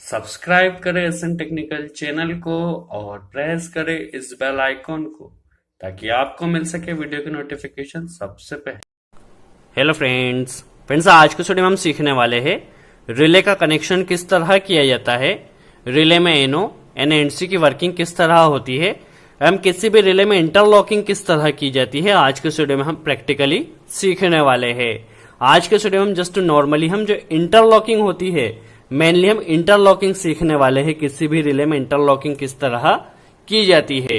Subscribe करें SN technical channel को और प्रेस करें इस बेल आइकॉन को ताकि आपको मिल सके वीडियो की नोटिफिकेशन सबसे पहले। हेलो फ्रेंड्स आज के वीडियो में हम सीखने वाले हैं रिले का कनेक्शन किस तरह किया जाता है, रिले में एनओ एनएनसी की वर्किंग किस तरह होती है, हम किसी भी रिले में इंटरलॉकिंग किस तरह की जाती है। आज के वीडियो में हम प्रैक्टिकली सीखने वाले हैं। आज के वीडियो में हम जस्ट नॉर्मली हम जो इंटरलॉकिंग होती है, मेनली हम इंटरलॉकिंग सीखने वाले हैं। किसी भी रिले में इंटरलॉकिंग किस तरह की जाती है,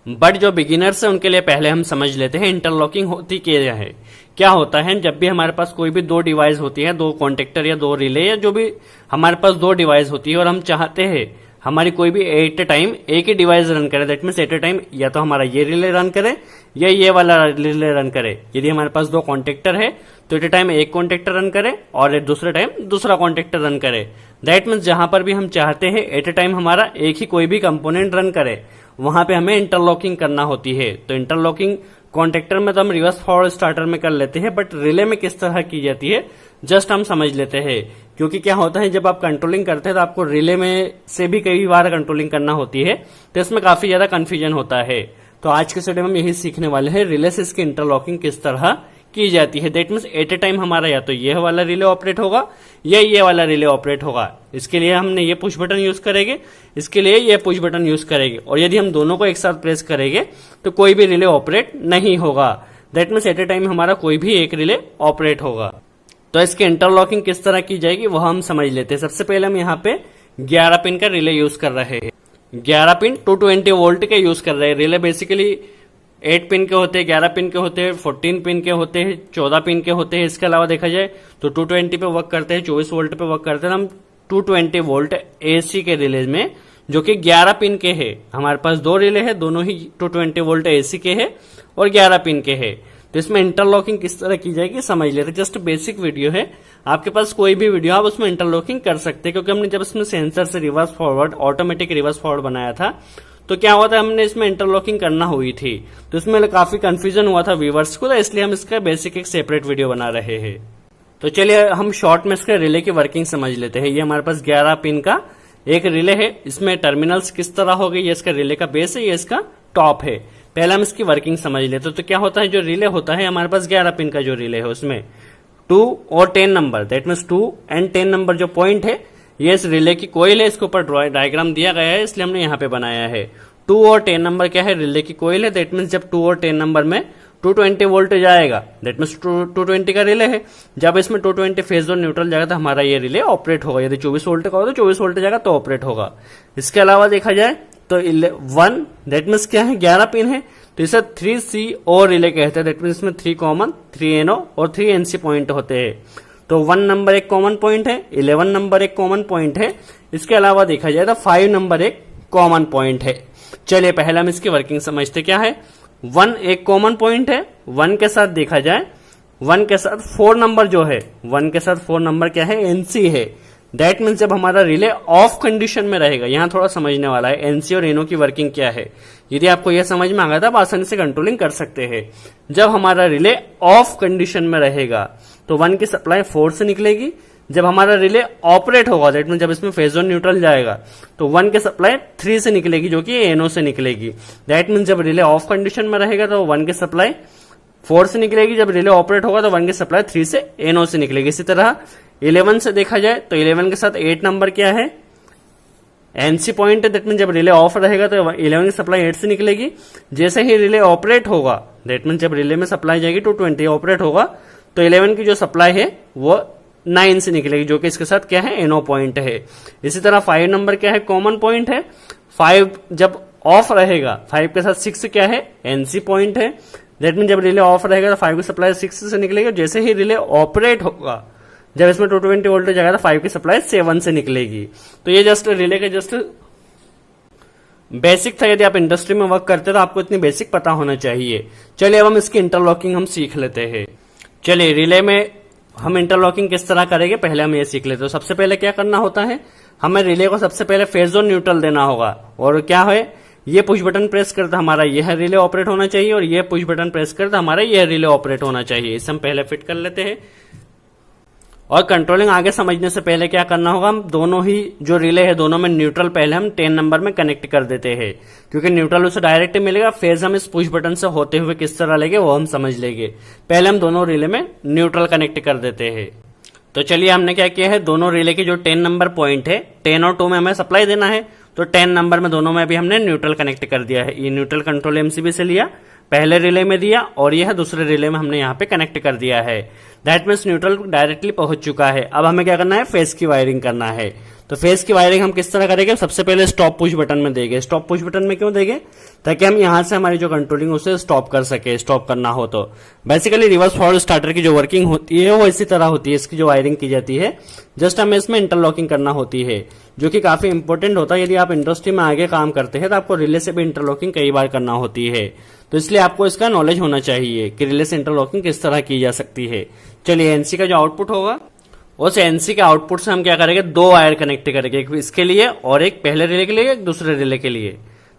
बट जो बिगिनर्स है उनके लिए पहले हम समझ लेते हैं इंटरलॉकिंग होती क्या है। क्या होता है, जब भी हमारे पास कोई भी दो डिवाइस होती है, दो कॉन्टेक्टर या दो रिले या जो भी हमारे पास दो डिवाइस होती है और हम चाहते हैं हमारी कोई भी एट ए टाइम एक ही डिवाइस रन करे, that means at a time या तो हमारा ये रिले रन करे या ये वाला रिले रन करे। यदि हमारे पास दो कॉन्टेक्टर है तो एट ए टाइम एक कॉन्टेक्टर रन करे और दूसरे टाइम दूसरा कॉन्टेक्टर रन करे। दैट मीन्स जहां पर भी हम चाहते हैं एट ए टाइम हमारा एक ही कोई भी कंपोनेंट रन करे, वहां पे हमें इंटरलॉकिंग करना होती है। तो इंटरलॉकिंग कॉन्टेक्टर में तो हम रिवर्स फॉरवर्ड स्टार्टर में कर लेते हैं, बट रिले में किस तरह की जाती है जस्ट हम समझ लेते हैं। क्योंकि क्या होता है, जब आप कंट्रोलिंग करते हैं तो आपको रिले में से भी कई बार कंट्रोलिंग करना होती है, तो इसमें काफी ज्यादा कंफ्यूजन होता है। तो आज के वीडियो में हम यही सीखने वाले हैं रिले से इसकी इंटरलॉकिंग किस तरह की जाती है। That means at a time हमारा या तो ये वाला रिले ऑपरेट होगा या ये वाला रिले ऑपरेट होगा। इसके लिए हमने ये पुश बटन यूज करेंगे, इसके लिए ये पुश बटन यूज करेंगे, और यदि हम दोनों को एक साथ प्रेस करेंगे तो कोई भी रिले ऑपरेट नहीं होगा। That means at a time हमारा कोई भी एक रिले ऑपरेट होगा। तो इसकी इंटरलॉकिंग किस तरह की जाएगी वह हम समझ लेते हैं। सबसे पहले हम यहाँ पे 11 पिन का रिले यूज कर रहे हैं। 11 पिन 220 वोल्ट के यूज कर रहे हैं। रिले बेसिकली 8 पिन के होते हैं, 11 पिन के होते हैं, 14 पिन के होते हैं, 14 पिन के होते हैं। इसके अलावा देखा जाए तो 220 पे वर्क करते हैं, 24 वोल्ट पे वर्क करते हैं। हम 220 वोल्ट एसी के रिले में जो कि 11 पिन के हैं, हमारे पास दो रिले हैं, दोनों ही 220 वोल्ट एसी के हैं और 11 पिन के हैं। तो इसमें इंटरलॉकिंग किस तरह की जाएगी समझ लेते। जस्ट बेसिक वीडियो है, आपके पास कोई भी वीडियो आप उसमें इंटरलॉकिंग कर सकते हैं। क्योंकि हमने जब इसमें सेंसर से reverse forward automatic reverse forward बनाया था तो क्या हुआ था, हमने इसमें इंटरलॉकिंग करना हुई थी, तो इसमें काफी कंफ्यूजन हुआ था व्यूवर्स को, तो इसलिए हम इसका बेसिक एक सेपरेट वीडियो बना रहे हैं। तो चलिए हम शॉर्ट में इसके रिले की वर्किंग समझ लेते हैं। ये हमारे पास 11 पिन का एक रिले है। इसमें टर्मिनल्स किस तरह हो गई, ये इसका रिले का बेस है, ये इसका टॉप है। पहले हम इसकी वर्किंग समझ लेते हैं। तो क्या होता है, जो रिले होता है हमारे पास 11 पिन का जो रिले है उसमें 2 और 10 number, that means 2 and 10 number जो पॉइंट है ये इस रिले की कोयल है। इसके ऊपर डायग्राम दिया गया है इसलिए हमने यहाँ पे बनाया है। 2 और 10 नंबर क्या है, रिले की कोयल है। दैट मीन्स जब 2 और 10 नंबर में 220 वोल्ट जाएगा, दैट मीन्स 220 का रिले है। जब इसमें 220 फेज और न्यूट्रल जाएगा तो हमारा ये रिले ऑपरेट होगा। यदि 24 वोल्ट का हो तो 24 वोल्ट जाएगा तो ऑपरेट होगा। इसके अलावा देखा जाए तो 1 दैट मीन्स क्या है, 11 पिन है, तो इसे 3CO रिले कहते हैं। दैट मीन्स इसमें 3 कॉमन, 3 NO और 3 NC पॉइंट होते हैं। तो 1 नंबर एक कॉमन पॉइंट है, 11 नंबर एक कॉमन पॉइंट है। इसके अलावा देखा जाए तो 5 नंबर एक कॉमन पॉइंट है। चलिए पहले हम इसकी वर्किंग समझते। क्या है, 1 एक कॉमन पॉइंट है। 1 के साथ देखा जाए, 1 के साथ 4 नंबर जो है, 1 के साथ 4 नंबर क्या है, NC है। दैट मीन्स जब हमारा रिले ऑफ कंडीशन में रहेगा, यहां थोड़ा समझने वाला है एनसी और एनओ की वर्किंग क्या है। यदि आपको यह समझ में आ गया तो आप आसानी से कंट्रोलिंग कर सकते हैं। जब हमारा रिले ऑफ कंडीशन में रहेगा तो 1 की सप्लाई 4 से निकलेगी। जब हमारा रिले ऑपरेट होगा, दैट मीन्स जब इसमें फेज और न्यूट्रल जाएगा तो 1 की सप्लाई 3 से निकलेगी जो कि एनओ से निकलेगी। दैट मीन्स जब रिले ऑफ कंडीशन में रहेगा तो 1 की सप्लाई 4 से निकलेगी, जब रिले ऑपरेट होगा तो 1 की सप्लाई 3 से एनओ से निकलेगी। इसी तरह 11 से देखा जाए तो 11 के साथ 8 नंबर क्या है, एनसी पॉइंट है। दैट मीन जब रिले ऑफ रहेगा तो 11 की सप्लाई 8 से निकलेगी। जैसे ही रिले ऑपरेट होगा, दैट मीन जब रिले में सप्लाई जाएगी 220 ऑपरेट होगा तो 11 की जो सप्लाई है वो 9 से निकलेगी जो कि इसके साथ क्या है, एनओ पॉइंट है। इसी तरह 5 नंबर क्या है, कॉमन पॉइंट है। 5 जब ऑफ रहेगा, 5 के साथ 6 क्या है, एनसी पॉइंट है। दैट मीन जब रिले ऑफ रहेगा तो 5 की सप्लाई 6 से निकलेगी। जैसे ही रिले ऑपरेट होगा, जब इसमें 220 वोल्ट जाएगा तो 5 की सप्लाई 7 से निकलेगी। तो ये जस्ट रिले का जस्ट बेसिक था। यदि आप इंडस्ट्री में वर्क करते हैं तो आपको इतनी बेसिक पता होना चाहिए। चलिए अब हम इसकी इंटरलॉकिंग हम सीख लेते हैं। चलिए रिले में हम इंटरलॉकिंग किस तरह करेंगे पहले हम ये सीख लेते हैं। तो सबसे पहले क्या करना होता है, हमें रिले को सबसे पहले फेज और न्यूट्रल देना होगा। और क्या है, ये पुश बटन प्रेस करते हमारा यह रिले ऑपरेट होना चाहिए और ये पुश बटन प्रेस करते हमारा यह रिले ऑपरेट होना चाहिए। इसे हम पहले फिट कर लेते हैं। और कंट्रोलिंग आगे समझने से पहले क्या करना होगा, हम दोनों ही जो रिले है दोनों में न्यूट्रल पहले हम 10 नंबर में कनेक्ट कर देते हैं, क्योंकि न्यूट्रल उसे डायरेक्ट मिलेगा। फेज हम इस पुश बटन से होते हुए किस तरह लेंगे वो हम समझ लेंगे। पहले हम दोनों रिले में न्यूट्रल कनेक्ट कर देते हैं। तो चलिए हमने क्या किया है, दोनों रिले की जो 10 नंबर पॉइंट है 10 और 2 में हमें सप्लाई देना है, तो 10 नंबर में दोनों में भी हमने न्यूट्रल कनेक्ट कर दिया है। ये न्यूट्रल कंट्रोल एमसीबी से लिया, पहले रिले में दिया और यह दूसरे रिले में हमने यहाँ पे कनेक्ट कर दिया है। दैट मीन्स न्यूट्रल डायरेक्टली पहुंच चुका है। अब हमें क्या करना है, फेस की वायरिंग करना है। तो फेस की वायरिंग हम किस तरह करेंगे, सबसे पहले स्टॉप पुश बटन में देंगे। स्टॉप पुश बटन में क्यों देंगे, ताकि हम यहां से हमारी जो कंट्रोलिंग उसे स्टॉप कर सके, स्टॉप करना हो तो। बेसिकली रिवर्स फॉरवर्ड स्टार्टर की जो वर्किंग होती है वो इसी तरह होती है, इसकी जो वायरिंग की जाती है। जस्ट हमें इसमें इंटरलॉकिंग करना होती है, जो कि काफी इंपॉर्टेंट होता है। यदि आप इंडस्ट्री में आगे काम करते हैं तो आपको रिले से भी इंटरलॉकिंग कई बार करना होती है, तो इसलिए आपको इसका नॉलेज होना चाहिए कि रिले से इंटरलॉकिंग किस तरह की जा सकती है। चलिए एनसी का जो आउटपुट होगा, उस एनसी के आउटपुट से हम क्या करेंगे, 2 वायर कनेक्ट करेंगे, एक इसके लिए और एक पहले रिले के लिए, एक दूसरे रिले के लिए।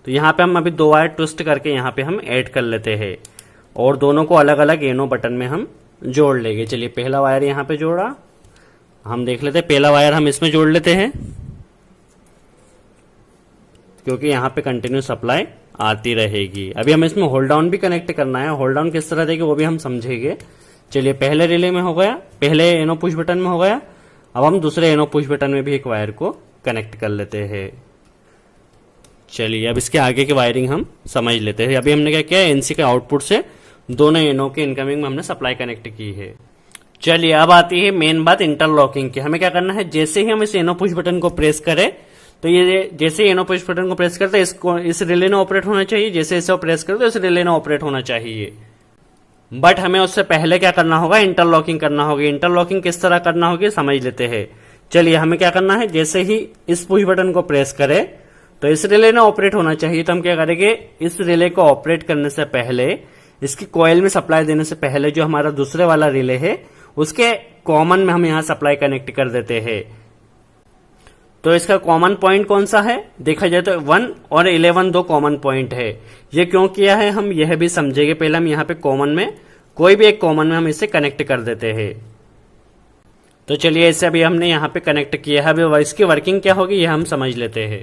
तो यहाँ पे हम अभी 2 वायर ट्विस्ट करके यहाँ पे हम ऐड कर लेते हैं और दोनों को अलग अलग एनो बटन में हम जोड़ लेंगे। चलिए पहला वायर यहाँ पे जोड़ा, हम देख लेते हैं। पहला वायर हम इसमें जोड़ लेते हैं, क्योंकि यहाँ पे कंटिन्यू सप्लाई आती रहेगी। अभी हमें इसमें होल्ड डाउन भी कनेक्ट करना है, होल्ड डाउन किस तरह देंगे वो भी हम समझेंगे। चलिए पहले रिले में हो गया, पहले एनो पुश बटन में हो गया। अब हम दूसरे एनो पुश बटन में भी एक वायर को कनेक्ट कर लेते हैं। चलिए अब इसके आगे की वायरिंग हम समझ लेते हैं। अभी हमने क्या किया, एनसी के आउटपुट से दोनों एनो के इनकमिंग में हमने सप्लाई कनेक्ट की है। चलिए अब आती है मेन बात इंटरलॉकिंग की। हमें क्या करना है, जैसे ही हम इस एनो पुश बटन को प्रेस करें, तो ये जैसे एनो पुश बटन को प्रेस करते हैं इसको इस रिले ने ऑपरेट होना चाहिए, जैसे इसे प्रेस करते इस रिले ने ऑपरेट होना चाहिए। बट हमें उससे पहले क्या करना होगा, इंटरलॉकिंग करना होगी। इंटरलॉकिंग किस तरह करना होगी समझ लेते हैं। चलिए हमें क्या करना है, जैसे ही इस पुश बटन को प्रेस करें तो इस रिले ने ऑपरेट होना चाहिए। तो हम क्या करेंगे, इस रिले को ऑपरेट करने से पहले, इसकी कॉइल में सप्लाई देने से पहले जो हमारा दूसरे वाला रिले है उसके कॉमन में हम यहां सप्लाई कनेक्ट कर देते हैं। तो इसका कॉमन पॉइंट कौन सा है, देखा जाए तो 1 और 11 दो कॉमन पॉइंट है। ये क्यों किया है हम यह भी समझेंगे। पहले हम यहाँ पे कॉमन में कोई भी एक कॉमन में हम इसे कनेक्ट कर देते हैं। तो चलिए इसे अभी हमने यहाँ पे कनेक्ट किया है। अभी इसकी वर्किंग क्या होगी यह हम समझ लेते हैं,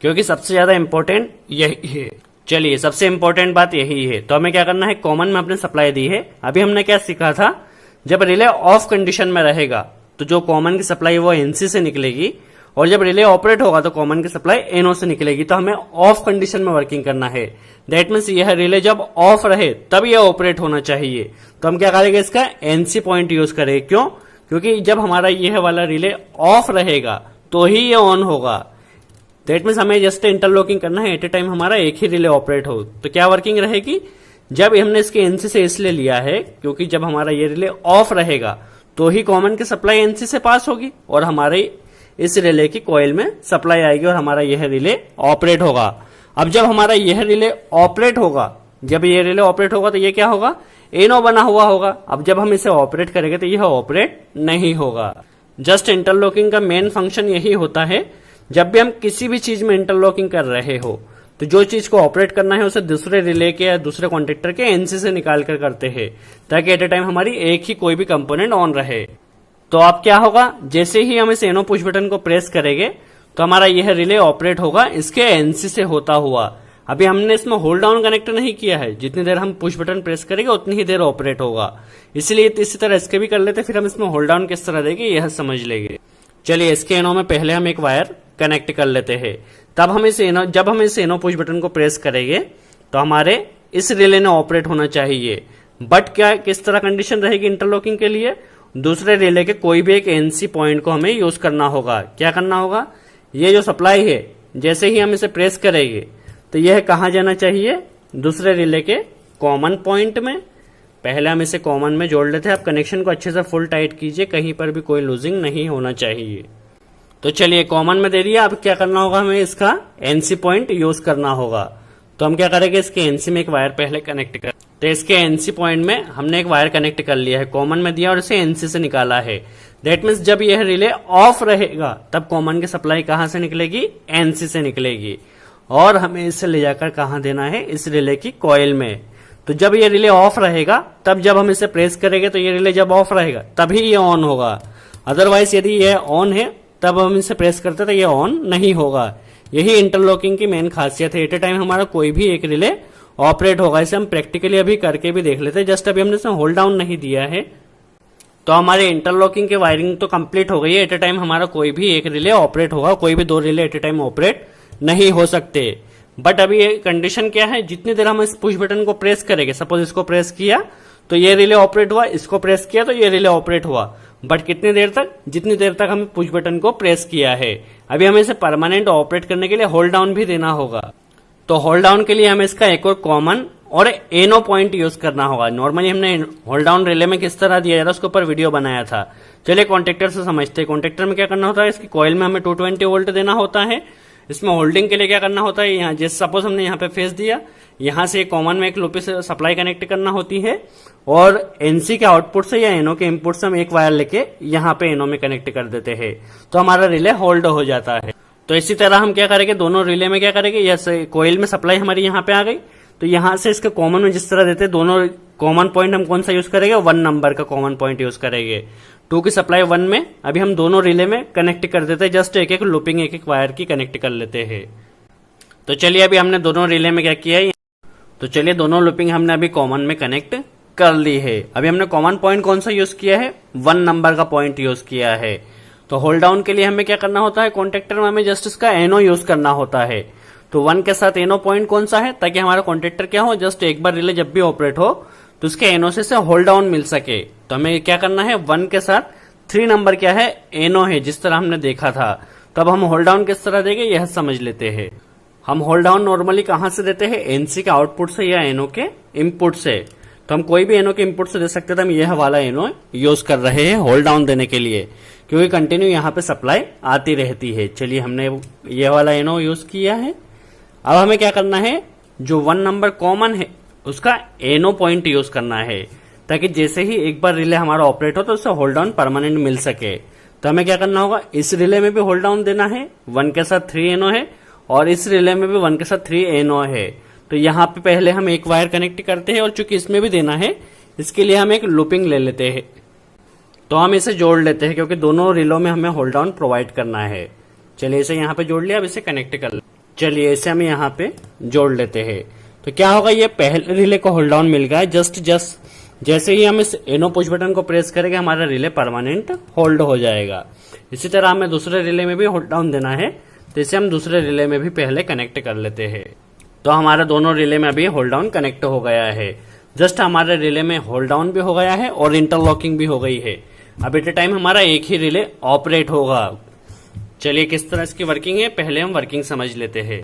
क्योंकि सबसे ज्यादा इंपॉर्टेंट यही है। चलिए सबसे इंपॉर्टेंट बात यही है। तो हमें क्या करना है, कॉमन में अपने सप्लाई दी है। अभी हमने क्या सीखा था, जब रिले ऑफ कंडीशन में रहेगा तो जो कॉमन की सप्लाई वो एनसी से निकलेगी, और जब रिले ऑपरेट होगा तो कॉमन की सप्लाई एनओ से निकलेगी। तो हमें ऑफ कंडीशन में वर्किंग करना है। दैट मीन्स यह रिले जब ऑफ रहे तब यह ऑपरेट होना चाहिए। तो हम क्या करेंगे, इसका एनसी पॉइंट यूज करेंगे। क्यों, क्योंकि जब हमारा यह वाला रिले ऑफ रहेगा तो ही ये ऑन होगा। दैट मीन्स हमें जस्ट इंटरलॉकिंग करना है, एट ए टाइम हमारा एक ही रिले ऑपरेट हो। तो क्या वर्किंग रहेगी, जब हमने इसके एनसी से इसलिए लिया है क्योंकि जब हमारा ये रिले ऑफ रहेगा तो ही कॉमन की सप्लाई एनसी से पास होगी और हमारे इस रिले की कॉइल में सप्लाई आएगी और हमारा यह रिले ऑपरेट होगा। अब जब हमारा यह रिले ऑपरेट होगा, जब ये रिले ऑपरेट होगा तो ये क्या होगा, एनो बना हुआ होगा। अब जब हम इसे ऑपरेट करेंगे तो यह ऑपरेट नहीं होगा। जस्ट इंटरलॉकिंग का मेन फंक्शन यही होता है, जब भी हम किसी भी चीज में इंटरलॉकिंग कर रहे हो तो जो चीज को ऑपरेट करना है उसे दूसरे रिले के या दूसरे कॉन्टेक्टर के एनसी से निकाल कर करते हैं, ताकि एट ए टाइम हमारी एक ही कोई भी कंपोनेंट ऑन रहे। तो अब क्या होगा, जैसे ही हम इस एनो पुश बटन को प्रेस करेंगे तो हमारा यह रिले ऑपरेट होगा इसके एनसी से होता हुआ। अभी हमने इसमें होल्ड डाउन कनेक्ट नहीं किया है, जितनी देर हम पुश बटन प्रेस करेंगे उतनी ही देर ऑपरेट होगा। इसलिए इसी तरह इसके भी कर लेते, फिर हम इसमें होल्ड डाउन किस तरह देंगे यह समझ लेंगे। चलिए इसके एनो में पहले हम एक वायर कनेक्ट कर लेते हैं। तब हम जब हम इस एनो पुश बटन को प्रेस करेंगे तो हमारे इस रिले ने ऑपरेट होना चाहिए। बट क्या किस तरह कंडीशन रहेगी इंटरलॉकिंग के लिए, दूसरे रिले के कोई भी एक एनसी पॉइंट को हमें यूज करना होगा। क्या करना होगा, ये जो सप्लाई है जैसे ही हम इसे प्रेस करेंगे तो यह कहां जाना चाहिए, दूसरे रिले के कॉमन पॉइंट में। पहले हम इसे कॉमन में जोड़ लेते हैं। आप कनेक्शन को अच्छे से फुल टाइट कीजिए, कहीं पर भी कोई लूजिंग नहीं होना चाहिए। तो चलिए कॉमन में दे दिया। अब क्या करना होगा, हमें इसका एनसी पॉइंट यूज करना होगा। तो हम क्या करेंगे, इसके एनसी में एक वायर पहले कनेक्ट कर। तो इसके एनसी पॉइंट में हमने एक वायर कनेक्ट कर लिया है, कॉमन में दिया और इसे एनसी से निकाला है। दैट मीन्स जब यह रिले ऑफ रहेगा तब कॉमन की सप्लाई कहां से निकलेगी, एनसी से निकलेगी, और हमें इसे ले जाकर कहां देना है, इस रिले की कॉइल में। तो जब ये रिले ऑफ रहेगा तब जब हम इसे प्रेस करेंगे तो ये रिले जब ऑफ रहेगा तभी ये ऑन होगा। अदरवाइज यदि ये ऑन है तब हम इसे प्रेस करते तो ये ऑन नहीं होगा। यही इंटरलॉकिंग की मेन खासियत है। एट ए टाइम हमारा कोई भी एक रिले ऑपरेट होगा। इसे हम प्रैक्टिकली अभी करके भी देख लेते हैं। जस्ट अभी हमने इसमें होल्ड डाउन नहीं दिया है तो हमारे इंटरलॉकिंग की वायरिंग तो कंप्लीट हो गई है। एट ए टाइम हमारा कोई भी एक रिले ऑपरेट होगा, कोई भी दो relay at a time operate नहीं हो सकते। बट अभी ये कंडीशन क्या है, जितनी देर हम इस पुश बटन को प्रेस करेंगे, सपोज इसको प्रेस किया तो ये रिले ऑपरेट हुआ, इसको प्रेस किया तो ये रिले ऑपरेट हुआ, बट कितनी देर तक, जितनी देर तक हम पुश बटन को प्रेस किया है। अभी हमें इसे परमानेंट ऑपरेट करने के लिए होल्ड डाउन भी देना होगा। तो होल्ड डाउन के लिए हमें इसका एक और कॉमन और एनो पॉइंट यूज करना होगा। नॉर्मली हमने होल्ड डाउन रिले में किस तरह दिया जाता है उसके ऊपर वीडियो बनाया था। चलिए कॉन्टेक्टर से समझते हैं। कॉन्टेक्टर में क्या करना होता है, इसकी कॉइल में हमें 220 वोल्ट देना होता है। इसमें होल्डिंग के लिए क्या करना होता है, यहाँ जैसे सपोज हमने यहाँ पे फेस दिया, यहाँ से कॉमन में एक लूपी से सप्लाई कनेक्ट करना होती है और एनसी के आउटपुट से या एनो के इनपुट से हम एक वायर लेके यहाँ पे एनो में कनेक्ट कर देते हैं तो हमारा रिले होल्ड हो जाता है। तो इसी तरह हम क्या करेंगे, दोनों रिले में क्या करेंगे, जैसे कोयल में सप्लाई हमारी यहाँ पे आ गई तो यहाँ से इसके कॉमन में जिस तरह देते हैं, दोनों कॉमन पॉइंट हम कौन सा यूज करेंगे, 1 नंबर का कॉमन पॉइंट यूज करेंगे। 2 की सप्लाई 1 में अभी हम दोनों रिले में कनेक्ट कर देते हैं। जस्ट एक एक लूपिंग एक एक वायर की कनेक्ट कर लेते हैं। तो चलिए अभी हमने दोनों रिले में क्या किया है, तो चलिए दोनों लूपिंग हमने अभी कॉमन में कनेक्ट कर ली है। अभी हमने कॉमन पॉइंट कौन सा यूज किया है, 1 नंबर का पॉइंट यूज किया है। तो होल्ड डाउन के लिए हमें क्या करना होता है, कॉन्टेक्टर में हमें जस्ट इसका एनो यूज करना होता है। तो 1 के साथ एनो पॉइंट कौन सा है, ताकि हमारा कॉन्टेक्टर क्या हो, जस्ट एक बार रिले जब भी ऑपरेट हो तो उसके एनो से होल्ड डाउन मिल सके। तो हमें क्या करना है, 1 के साथ 3 नंबर क्या है, एनो है, जिस तरह हमने देखा था। तब हम होल्ड डाउन किस तरह देंगे यह समझ लेते हैं। हम होल्ड डाउन नॉर्मली कहां से देते हैं, एनसी के आउटपुट से या एनो के इनपुट से। तो हम कोई भी एनो के इनपुट से दे सकते थे। हम यह वाला एनो यूज कर रहे हैं होल्ड डाउन देने के लिए, क्योंकि कंटिन्यू यहाँ पे सप्लाई आती रहती है। चलिए हमने यह वाला एनो यूज किया है। अब हमें क्या करना है, जो 1 नंबर कॉमन है उसका एनो पॉइंट यूज करना है, ताकि जैसे ही एक बार रिले हमारा ऑपरेट हो तो उससे होल्ड डाउन परमानेंट मिल सके। तो हमें क्या करना होगा, इस रिले में भी होल्ड डाउन देना है, 1 के साथ 3 एनो है, और इस रिले में भी 1 के साथ 3 एनो है। तो यहाँ पे पहले हम एक वायर कनेक्ट करते हैं और चूंकि इसमें भी देना है इसके लिए हम एक लूपिंग ले लेते हैं। तो हम इसे जोड़ लेते हैं क्योंकि दोनों रिलो में हमें होल्ड डाउन प्रोवाइड करना है। चलिए इसे यहाँ पे जोड़ लिया, अब इसे कनेक्ट कर ले। चलिए इसे हम यहाँ पे जोड़ लेते हैं। तो क्या होगा, ये पहले रिले को होल्ड डाउन मिल गया। जस्ट जैसे ही हम इस एनो पुश बटन को प्रेस करेंगे हमारा रिले परमानेंट होल्ड हो जाएगा। इसी तरह हमें दूसरे रिले में भी होल्ड डाउन देना है, तो इसे हम दूसरे रिले में भी पहले कनेक्ट कर लेते हैं। तो हमारा दोनों रिले में अभी होल्ड डाउन कनेक्ट हो गया है। जस्ट हमारे रिले में होल्ड डाउन भी हो गया है और इंटरलॉकिंग भी हो गई है। अब एट ए टाइम हमारा एक ही रिले ऑपरेट होगा। चलिए किस तरह इसकी वर्किंग है, पहले हम वर्किंग समझ लेते हैं।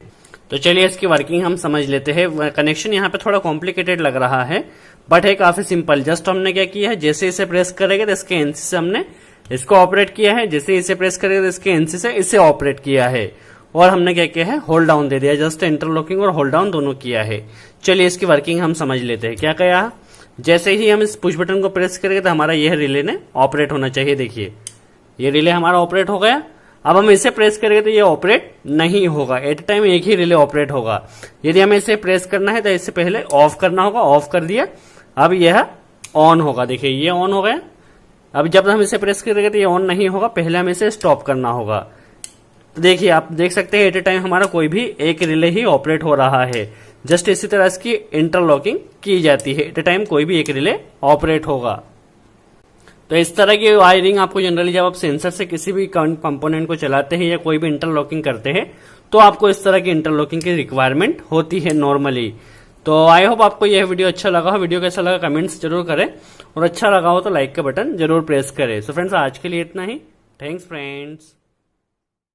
तो चलिए इसकी वर्किंग हम समझ लेते हैं। कनेक्शन यहाँ पे थोड़ा कॉम्प्लिकेटेड लग रहा है बट है काफी सिंपल। जस्ट हमने क्या किया है, जैसे इसे प्रेस करेंगे तो इसके एनसी से हमने इसको ऑपरेट किया है, जैसे इसे प्रेस करेंगे तो इसके एनसी से इसे ऑपरेट किया है, और हमने क्या किया है, होल्ड डाउन दे दिया। जस्ट इंटरलॉकिंग और होल्ड डाउन दोनों किया है। चलिए इसकी वर्किंग हम समझ लेते हैं। क्या किया, जैसे ही हम इस पुश बटन को प्रेस करेंगे तो हमारा यह रिले ने ऑपरेट होना चाहिए। देखिए ये रिले हमारा ऑपरेट हो गया। अब हम इसे प्रेस करेंगे तो ये ऑपरेट नहीं होगा, एट टाइम एक ही रिले ऑपरेट होगा। यदि हमें इसे प्रेस करना है तो इससे पहले ऑफ करना होगा, ऑफ कर दिया, अब यह ऑन होगा। देखिए ये ऑन हो गया। अब जब हम इसे प्रेस करेंगे तो ये ऑन नहीं होगा, पहले हमें इसे स्टॉप करना होगा। तो देखिए आप देख सकते हैं एट ए टाइम हमारा कोई भी एक रिले ही ऑपरेट हो रहा है। जस्ट इसी तरह इसकी इंटरलॉकिंग की जाती है, एट ए टाइम कोई भी एक रिले ऑपरेट होगा। तो इस तरह की वायरिंग आपको जनरली जब आप सेंसर से किसी भी कंपोनेंट को चलाते हैं या कोई भी इंटरलॉकिंग करते हैं तो आपको इस तरह की इंटरलॉकिंग की रिक्वायरमेंट होती है नॉर्मली। तो आई होप आपको यह वीडियो अच्छा लगा हो। वीडियो कैसा लगा कमेंट्स जरूर करें, और अच्छा लगा हो तो लाइक का बटन जरूर प्रेस करें। सो फ्रेंड्स आज के लिए इतना ही। Thanks friends.